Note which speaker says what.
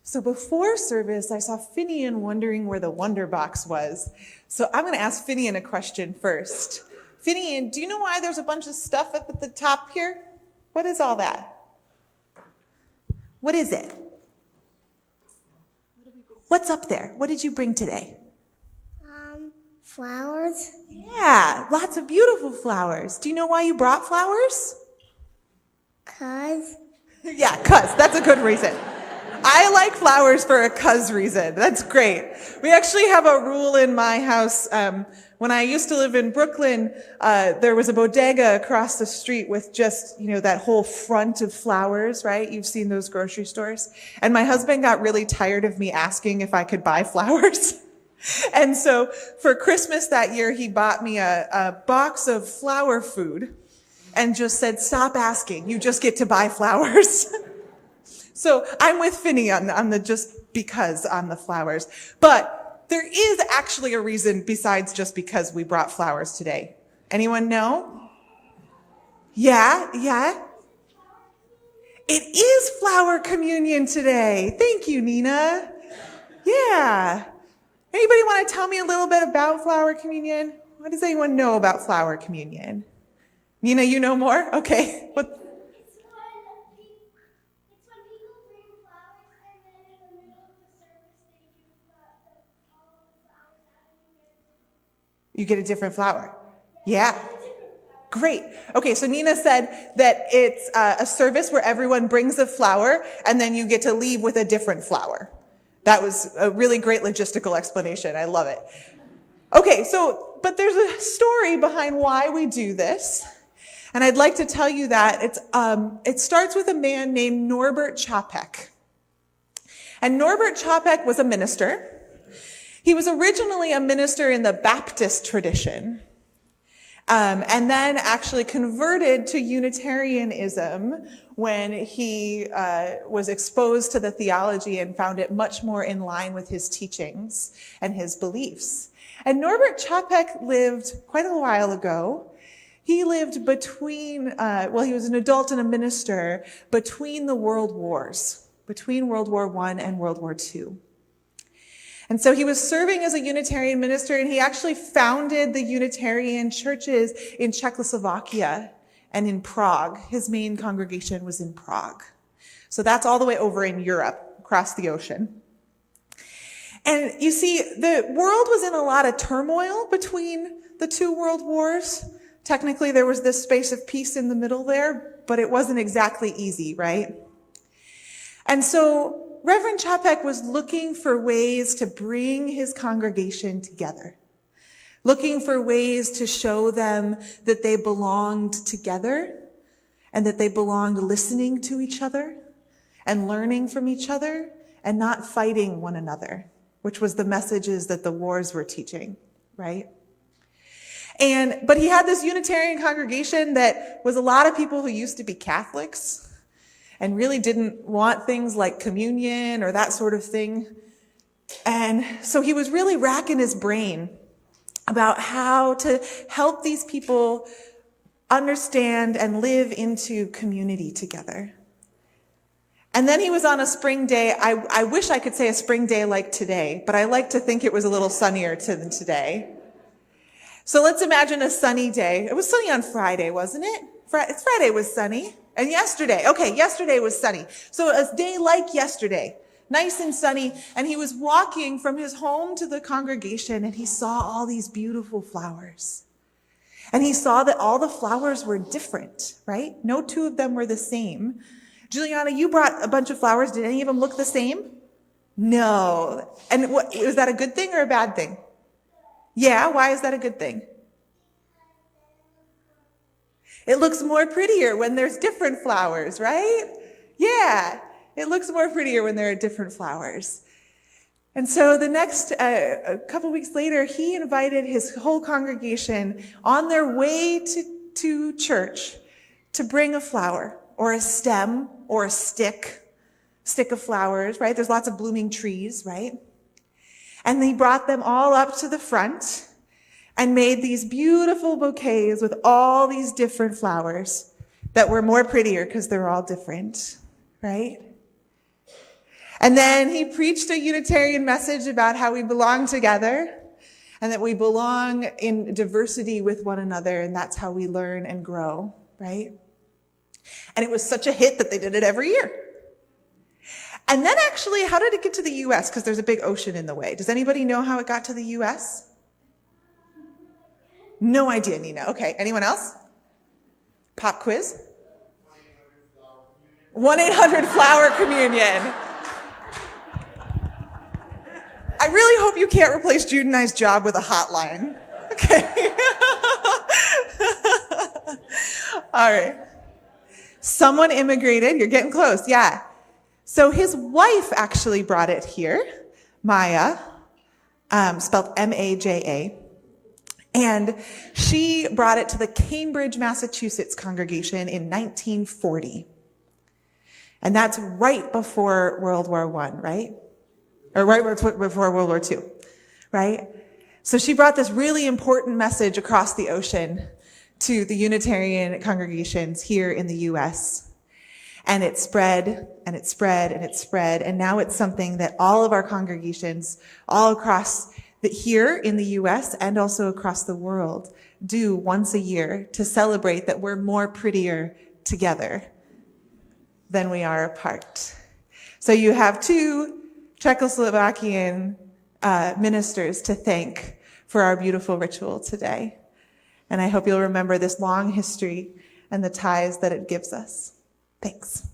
Speaker 1: So before service, I saw Finian wondering where the Wonder Box was. So I'm going to ask Finian a question first. Finian, do you know why there's a bunch of stuff up at the top here? What is all that? What is it? What's up there? What did you bring today?
Speaker 2: Flowers.
Speaker 1: Yeah, lots of beautiful flowers. Do you know why you brought flowers?
Speaker 2: 'Cause.
Speaker 1: Yeah, 'cause. That's a good reason. I like flowers for a 'cause reason. That's great. We actually have a rule in my house. When I used to live in Brooklyn, there was a bodega across the street with just, that whole front of flowers, right? You've seen those grocery stores. And my husband got really tired of me asking if I could buy flowers. And so for Christmas that year, he bought me a box of flower food and just said, stop asking. You just get to buy flowers. So I'm with Finney on the just because on the flowers. But there is actually a reason besides just because we brought flowers today. Anyone know? Yeah? It is flower communion today. Thank you, Nina. Yeah. Anybody want to tell me a little bit about flower communion? What does anyone know about flower communion? Nina, you know more? Okay. What?
Speaker 2: It's when people bring flowers and then in the middle of the service they do all of the flowers out and
Speaker 1: You get a different flower. Yeah. Great. Okay, so Nina said that it's a service where everyone brings a flower and then you get to leave with a different flower. That was a really great logistical explanation. I love it. Okay, but there's a story behind why we do this. And I'd like to tell you that it starts with a man named Norbert Čapek. And Norbert Čapek was a minister. He was originally a minister in the Baptist tradition, and then actually converted to Unitarianism when he was exposed to the theology and found it much more in line with his teachings and his beliefs. And Norbert Čapek lived quite a while ago. He lived between, he was an adult and a minister between the world wars, between World War I and World War II. And so he was serving as a Unitarian minister, and he actually founded the Unitarian churches in Czechoslovakia and in Prague. His main congregation was in Prague. So that's all the way over in Europe, across the ocean. And you see, the world was in a lot of turmoil between the two world wars. Technically, there was this space of peace in the middle there, but it wasn't exactly easy, right? And so Reverend Čapek was looking for ways to bring his congregation together, looking for ways to show them that they belonged together and that they belonged listening to each other and learning from each other and not fighting one another, which was the messages that the wars were teaching, right? But he had this Unitarian congregation that was a lot of people who used to be Catholics and really didn't want things like communion or that sort of thing. And so he was really racking his brain about how to help these people understand and live into community together. And then he was on a spring day. I wish I could say a spring day like today, but I like to think it was a little sunnier than today. So let's imagine a sunny day. It was sunny on Friday, wasn't it? Friday was sunny. And yesterday was sunny. So a day like yesterday, nice and sunny. And he was walking from his home to the congregation and he saw all these beautiful flowers. And he saw that all the flowers were different, right? No two of them were the same. Juliana, you brought a bunch of flowers. Did any of them look the same? No. And was that a good thing or a bad thing? Yeah, why is that a good thing? It looks more prettier when there's different flowers, right? Yeah, it looks more prettier when there are different flowers. And so the next, a couple weeks later, he invited his whole congregation on their way to church to bring a flower or a stem or a stick of flowers, right? There's lots of blooming trees, right? And he brought them all up to the front and made these beautiful bouquets with all these different flowers that were more prettier because they're all different, right? And then he preached a Unitarian message about how we belong together and that we belong in diversity with one another, and that's how we learn and grow, right? And it was such a hit that they did it every year. And then actually, how did it get to the US? Because there's a big ocean in the way. Does anybody know how it got to the US? No idea, Nina. Okay, anyone else? Pop quiz? 1-800-FLOWER Communion. I really hope you can't replace Jude and I's job with a hotline. Okay. All right. Someone immigrated. You're getting close. Yeah. So his wife actually brought it here, Maya, spelled M-A-J-A. And she brought it to the Cambridge, Massachusetts congregation in 1940. And that's right before World War I, right? Or right before World War II, right? So she brought this really important message across the ocean to the Unitarian congregations here in the U.S. And it spread, and it spread, and it spread. And now it's something that all of our congregations all across here in the U.S. and also across the world do once a year to celebrate that we're more prettier together than we are apart. So you have two Czechoslovakian ministers to thank for our beautiful ritual today. And I hope you'll remember this long history and the ties that it gives us. Thanks.